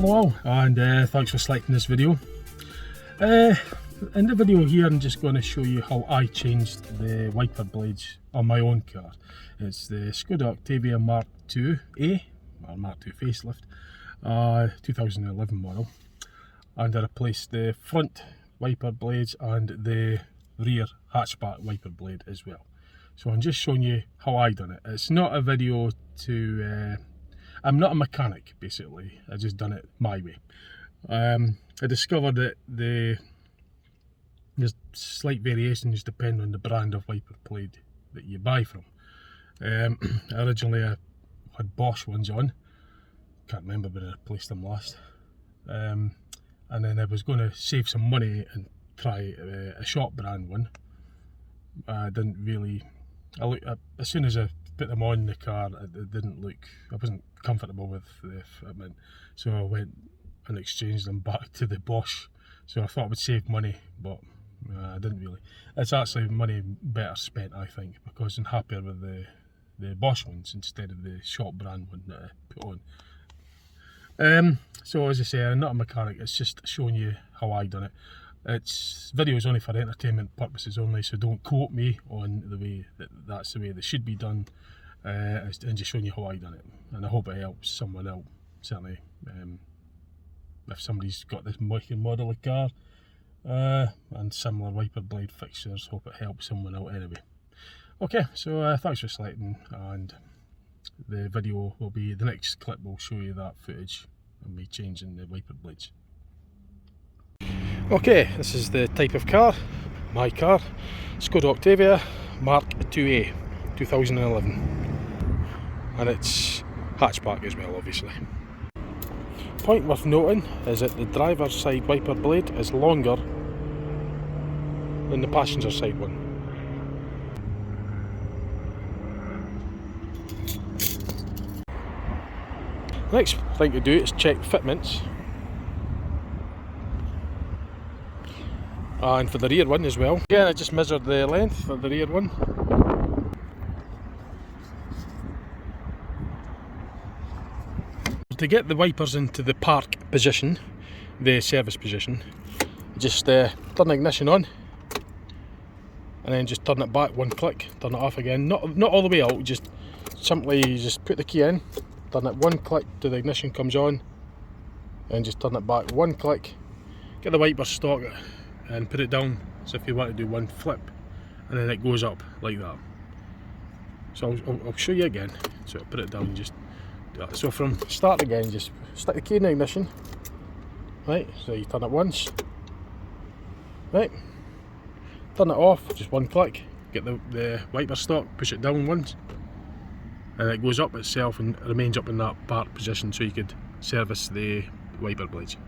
Hello all, and thanks for selecting this video. In the video here I'm just going to show you how I changed the wiper blades on my own car. It's the Skoda Octavia Mark 2A, or Mark 2 facelift, 2011 model, and I replaced the front wiper blades and the rear hatchback wiper blade as well. So I'm just showing you how I done it. It's not a video to I'm not a mechanic, basically. I just done it my way. I discovered that there's slight variations depending on the brand of wiper blade that you buy from. Originally I had Bosch ones on. Can't remember when I replaced them last. And then I was going to save some money and try a shop brand one. I didn't really. As soon as I put them on the car, it didn't look. I wasn't comfortable with the fitment, so I went and exchanged them back to the Bosch. So I thought I would save money, but I didn't really. It's actually money better spent, I think, because I'm happier with the Bosch ones instead of the shop brand one that I put on. So as I say, I'm not a mechanic. It's just showing you how I done it. It's videos only for entertainment purposes only, so don't quote me on the way that's the way that should be done. And just showing you how I done it, and I hope it helps someone out. Certainly, if somebody's got this model of car and similar wiper blade fixtures, hope it helps someone out anyway. Okay, so thanks for selecting, and the video will be, the next clip will show you that footage of me changing the wiper blades. Okay, this is the type of car, my car, Skoda Octavia Mark 2A 2011, and it's hatchback as well, obviously. Point worth noting is that the driver's side wiper blade is longer than the passenger side one. Next thing to do is check fitments. And for the rear one as well. Again, I just measured the length for the rear one. To get the wipers into the park position, the service position, just turn the ignition on and then just turn it back one click, turn it off again. Not all the way out, just simply just put the key in, turn it one click till the ignition comes on, and just turn it back one click. Get the wiper stock and put it down, so if you want to do one flip, and then it goes up like that. So I'll show you again. So I'll put it down, just do that. So from start again, just stick the key in the ignition, right, so you turn it once, right, turn it off, just one click, get the wiper stock, push it down once, and it goes up itself and remains up in that park position, so you could service the wiper blades.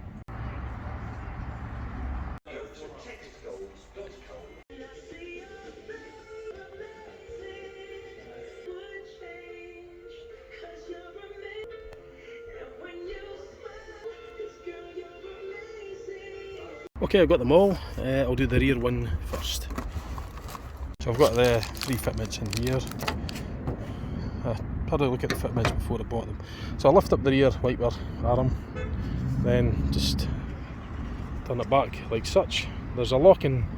Okay, I've got them all. I'll do the rear one first. So I've got the three fitments in here. I had a look at the fitments before I bought them. So I lift up the rear wiper arm, then just turn it back like such. There's a locking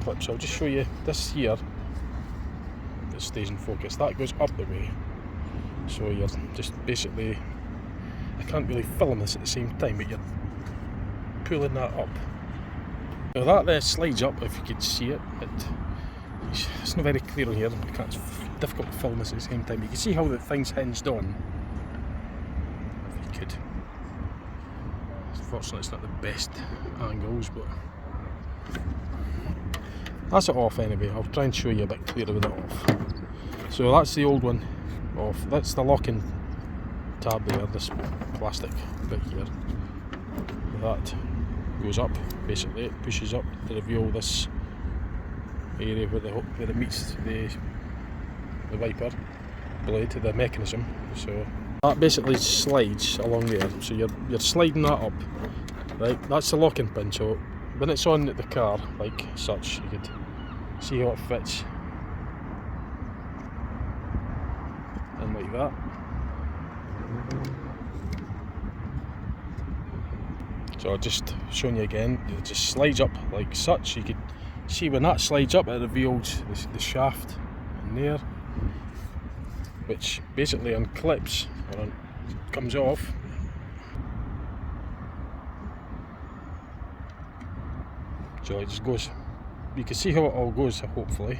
clip, so I'll just show you this here. It stays in focus. That goes up the way. So you're just basically, I can't really film this at the same time, but you're pulling that up. Now that there slides up, if you could see it. It's not very clear on here, it's difficult to film this at the same time. You can see how the thing's hinged on, if you could. Unfortunately it's not the best angles, but that's it off anyway. I'll try and show you a bit clearer with it off. So that's the old one off. That's the locking tab there, this plastic bit here. That goes up, basically it pushes up to reveal this area where it meets the wiper blade to the mechanism. So that basically slides along there, so you're sliding that up, right? That's the locking pin, so when it's on the car like such, you could see how it fits in like that. So just showing you again, it just slides up like such. You can see when that slides up, it reveals the shaft in there, which basically unclips or comes off. So it just goes, you can see how it all goes, hopefully,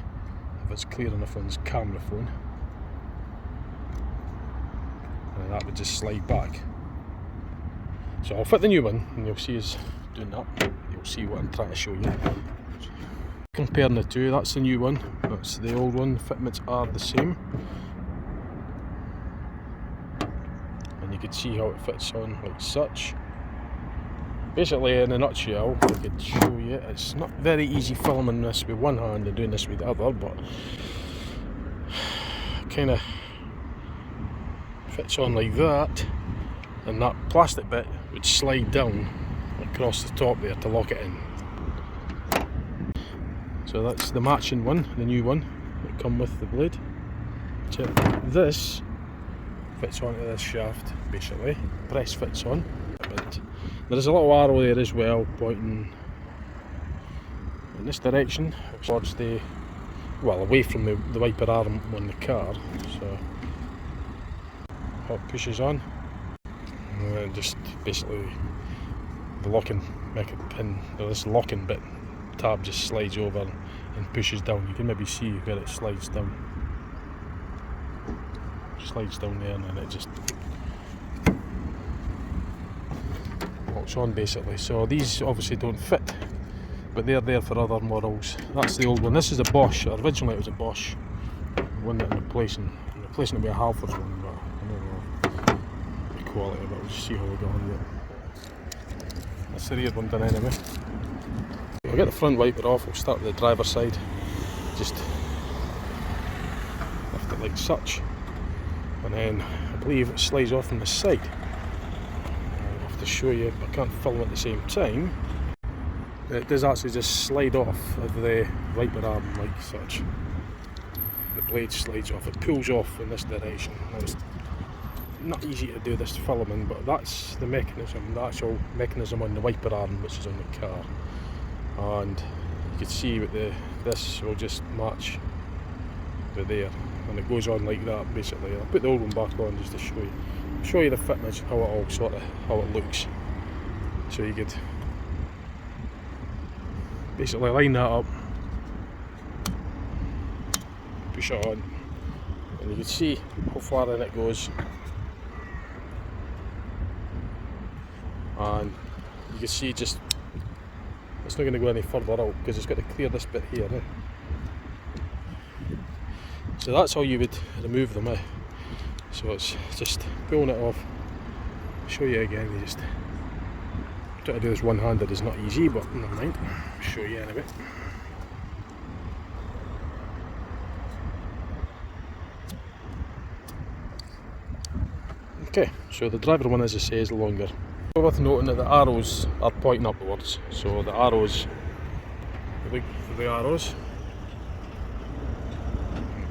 if it's clear enough on this camera phone. And that would just slide back. So I'll fit the new one and you'll see us doing that. You'll see what I'm trying to show you. Comparing the two, that's the new one, that's the old one. The fitments are the same. And you can see how it fits on like such. Basically, in a nutshell, I could show you, it's not very easy filming this with one hand and doing this with the other, but kind of fits on like that, and that plastic bit would slide down across the top there to lock it in. So that's the matching one, the new one that come with the blade. So this fits onto this shaft basically, press fits on. But there's a little arrow there as well pointing in this direction towards the, well, away from the wiper arm on the car. So it pushes on, and then just basically the locking pin, or this locking bit tab just slides over and pushes down. You can maybe see where it slides down. Slides down there and then it just locks on basically. So these obviously don't fit, but they're there for other models. That's the old one. This is a Bosch. Originally it was a Bosch one that I'm replacing it with a Halfords one, but I don't know the quality, but we'll just see how we go on with it. That's the rear one done anyway. We'll get the front wiper off. We'll start with the driver's side. Just lift it like such, and then I believe it slides off on the side. I'll have to show you, I can't film at the same time. It does actually just slide off of the wiper arm like such. The blade slides off, it pulls off in this direction. Now it's not easy to do this filming, but that's the mechanism, the actual mechanism on the wiper arm which is on the car. And you can see with this will just match with there, and it goes on like that basically. I'll put the old one back on just to show you the fitness, how it all how it looks. So you could basically line that up, push it on, and you can see how far in it goes, and you can see just it's not going to go any further out because it's got to clear this bit here. So that's how you would remove them. So it's just pulling it off. I'll show you again. You just try to do this one-handed is not easy, but never mind. I'll show you in a bit. Okay, so the driver one, as I say, is longer. Worth noting that the arrows are pointing upwards, so the arrows, look for the arrows,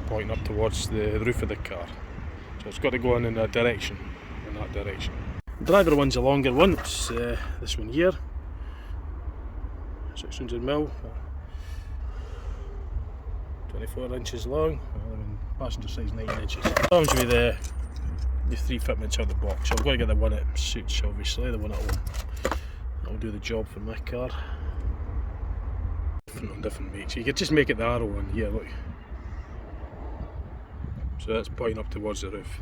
pointing up towards the roof of the car. So it's got to go in that direction, The driver one's a longer one, it's this one here, 600mm, 24 inches long, passenger size 9 inches. Comes with the three fitments out of the box. I've got to get the one that suits, obviously, the one that'll do the job for my car. Different makes. You could just make it the arrow one here, look. So that's pointing up towards the roof.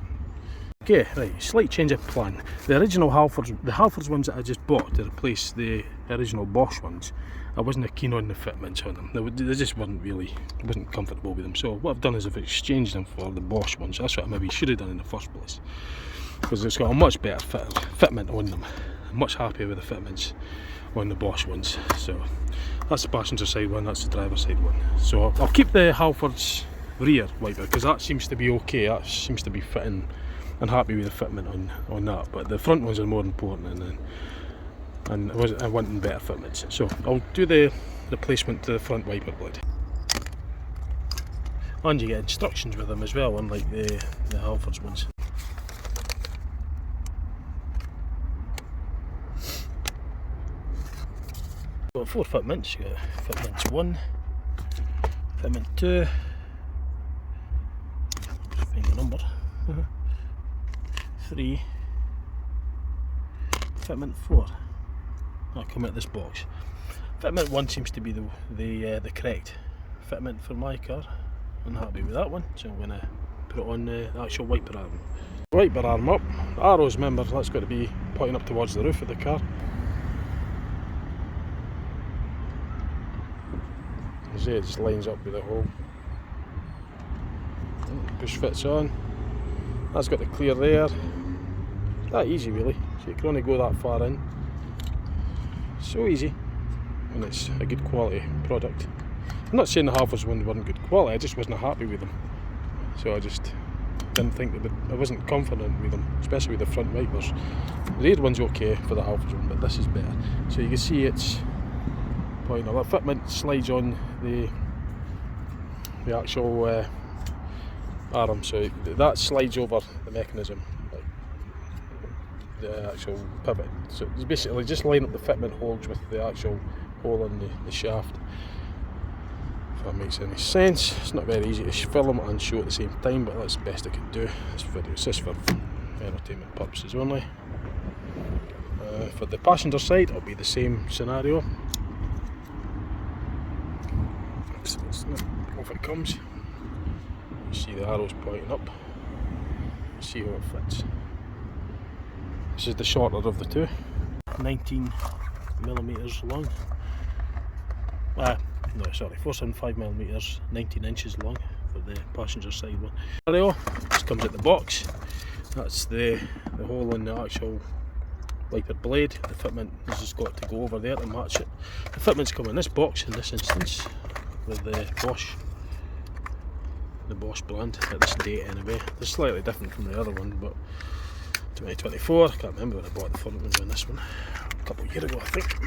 Okay, right, slight change of plan. The original Halfords ones that I just bought to replace the original Bosch ones, I wasn't keen on the fitments on them. They just wasn't comfortable with them. So what I've done is I've exchanged them for the Bosch ones. That's what I maybe should have done in the first place, because it's got a much better fitment on them. I'm much happier with the fitments on the Bosch ones. So that's the passenger side one, that's the driver side one. So I'll keep the Halfords rear wiper because that seems to be okay. That seems to be fitting and happy with the fitment on that, but the front ones are more important, and I want better fitments. So I'll do the replacement to the front wiper blade, and you get instructions with them as well, unlike the Halfords ones. Got 4 fitments. You got fitments 1, fitment 2, just find the number, 3, fitment 4. That come out of this box. Fitment 1 seems to be the correct fitment for my car. I'm happy with that one, so I'm going to put it on the actual wiper arm. Wiper arm up, the arrows, remember, that's got to be pointing up towards the roof of the car. You see it just lines up with the hole. Push fits on. That's got the clear there. That easy really, so you can only go that far in. So easy, and it's a good quality product. I'm not saying the Halfords ones weren't good quality, I just wasn't happy with them. So I just didn't think that I wasn't confident with them, especially with the front wipers. The rear one's okay for the Halfords one, but this is better. So you can see it's pointing up. That fitment slides on the actual arm, so that slides over the mechanism, like the actual pivot. So it's basically just line up the fitment holes with the actual hole in the shaft. If that makes any sense. It's not very easy to film and show at the same time, but that's the best I can do. This video is just for entertainment purposes only. For the passenger side, it'll be the same scenario. So off it comes. You see the arrows pointing up. See how it fits. This is the shorter of the two. 19mm long. No, sorry, 475mm, 19 inches long for the passenger side one. Scenario, this comes at the box. That's the hole in the actual wiper blade. The fitment has just got to go over there to match it. The fitments come in this box in this instance with the Bosch brand at this date anyway. They're slightly different from the other one, but 2024, I can't remember when I bought the front ones on this one. A couple of years ago I think.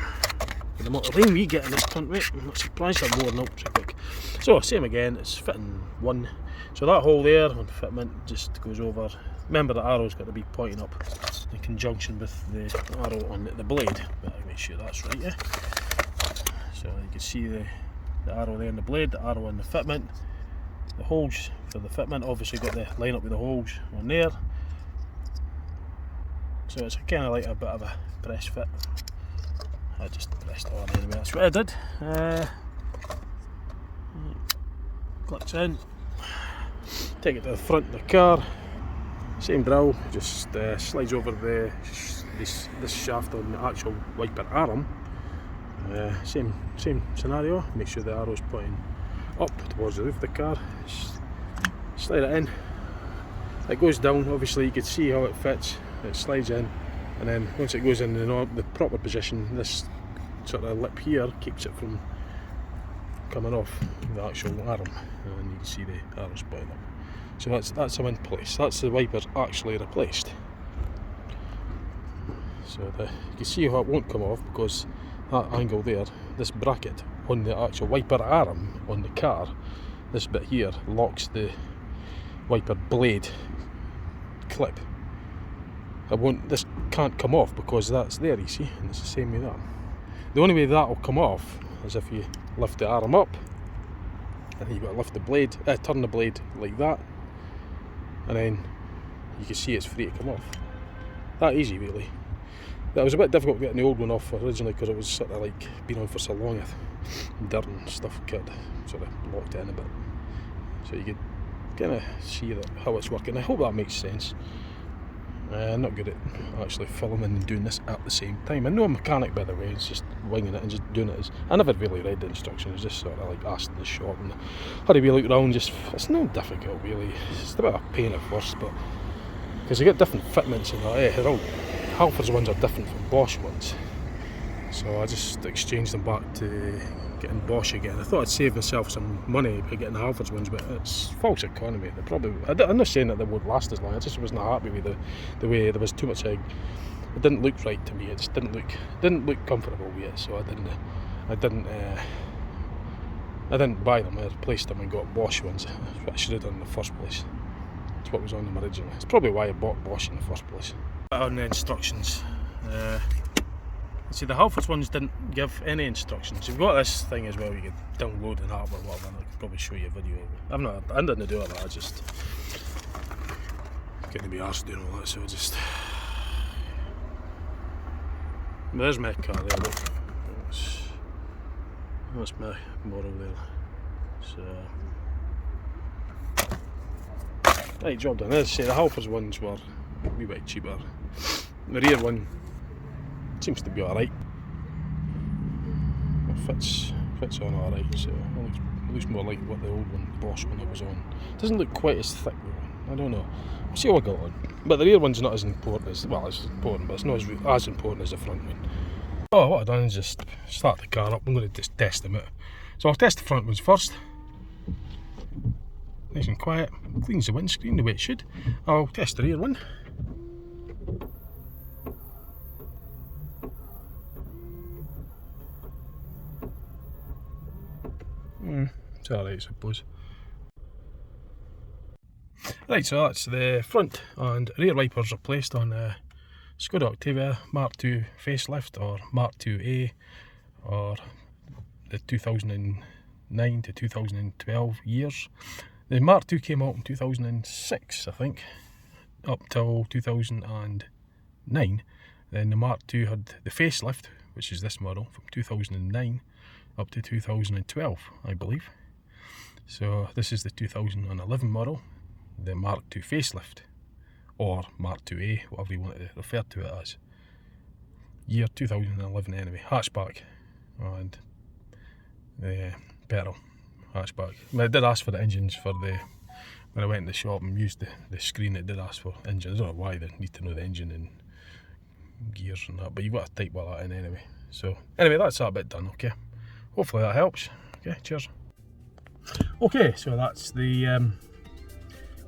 With the amount of rain we get in this country, I'm not surprised they're worn out so quick. So same again, it's fitting 1. So that hole there on the fitment just goes over. Remember the arrow's got to be pointing up in conjunction with the arrow on the blade. But I make sure that's right, yeah. So you can see the arrow there on the blade, the arrow on the fitment. The holes for the fitment obviously got to line up with the holes on there. So it's kind of like a bit of a press fit. I just pressed it on anyway, that's what I did. Clicks in, take it to the front of the car, same drill, just slides over this shaft on the actual wiper arm. Same scenario, make sure the arrow's pointing up towards the roof of the car, slide it in, it goes down. Obviously you can see how it fits, it slides in, and then once it goes in the proper position, this sort of lip here keeps it from coming off the actual arm, and you can see the arrows pointing up. So that's how in place. That's the wipers actually replaced. So you can see how it won't come off because that angle there, this bracket on the actual wiper arm on the car, this bit here locks the wiper blade clip. This can't come off because that's there, you see, and it's the same with that. The only way that will come off is if you lift the arm up, and then you've got to lift the blade, turn the blade like that, and then you can see it's free to come off. That easy really. That was a bit difficult getting the old one off originally because it was sort of like been on for so long, dirt and stuff got sort of locked in a bit. So you could kind of see how it's working. I hope that makes sense. I'm not good at actually filming and doing this at the same time. I'm no mechanic, by the way, it's just winging it and just doing it. I never really read the instructions, just sort of like asked in the shop and how do we look around. It's not difficult really, it's a bit of a pain at first, but because you get different fitments and that, Halfords ones are different from Bosch ones. So I just exchanged them back to getting Bosch again. I thought I'd save myself some money by getting the Halfords ones, but it's false economy. I'm not saying that they would last as long, I just wasn't happy with the way there was too much it didn't look right to me. It just didn't look comfortable with it, so I didn't buy them. I replaced them and got Bosch ones. That's what I should have done in the first place. That's what was on them originally. It's probably why I bought Bosch in the first place. On the instructions, See, the Halfords ones didn't give any instructions. You've got this thing as well, you can download an app or whatever, and I could probably show you a video of it. I didn't do it, I just getting to be arsed doing all that, so just... There's my car there, look. That's my model there. So... Right, job done. As I say, the Halfords ones were a wee bit cheaper. The rear one seems to be alright. It fits on alright, so it looks more like what the old one, the Bosch one, that was on. It doesn't look quite as thick though. I don't know. We'll see what I got on. But the rear one's not as important as, well, it's important, but it's not as important as the front one. Oh, what I've done is just start the car up. I'm going to just test them out. So I'll test the front ones first. Nice and quiet. Cleans the windscreen the way it should. I'll test the rear one. It's alright, I suppose. Right, so that's the front and rear wipers replaced on the Skoda Octavia Mark II facelift, or Mark IIa, or the 2009 to 2012 years. The Mark II came out in 2006, I think, up till 2009. Then the Mark II had the facelift, which is this model, from 2009 up to 2012, I believe. So this is the 2011 model, the Mark II facelift, or Mark IIa, whatever you want to refer to it as. Year 2011 anyway, hatchback, and the petrol hatchback. I mean, I did ask for the engines for the, when I went in the shop and used the screen, it did ask for engines. I don't know why they need to know the engine and gears and that, but you've got to type all that in anyway. So anyway, that's that bit done, okay. Hopefully that helps. Okay, cheers. Okay, so that's the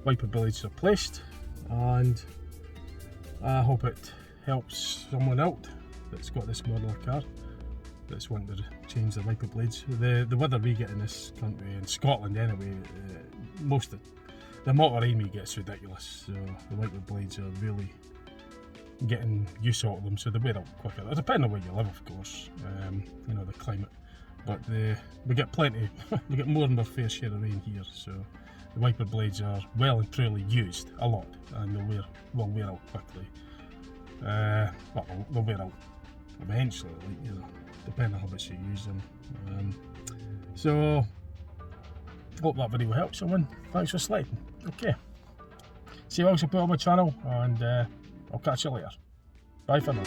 wiper blades replaced, and I hope it helps someone out that's got this model of car that's wanting to change the wiper blades. The weather we get in this country, in Scotland anyway, most of the motor aiming gets ridiculous, so the wiper blades are really getting used out of them, so they wear out quicker. Depending on where you live, of course, you know, the climate. But we get plenty, we get more than our fair share of rain here, so the wiper blades are well and truly used a lot, and will wear out quickly. Well, they'll wear out eventually, like, you know, depending on how much you use them. So, hope that video helped someone. Thanks for selecting. Okay. See you all support on my channel, and I'll catch you later. Bye for now.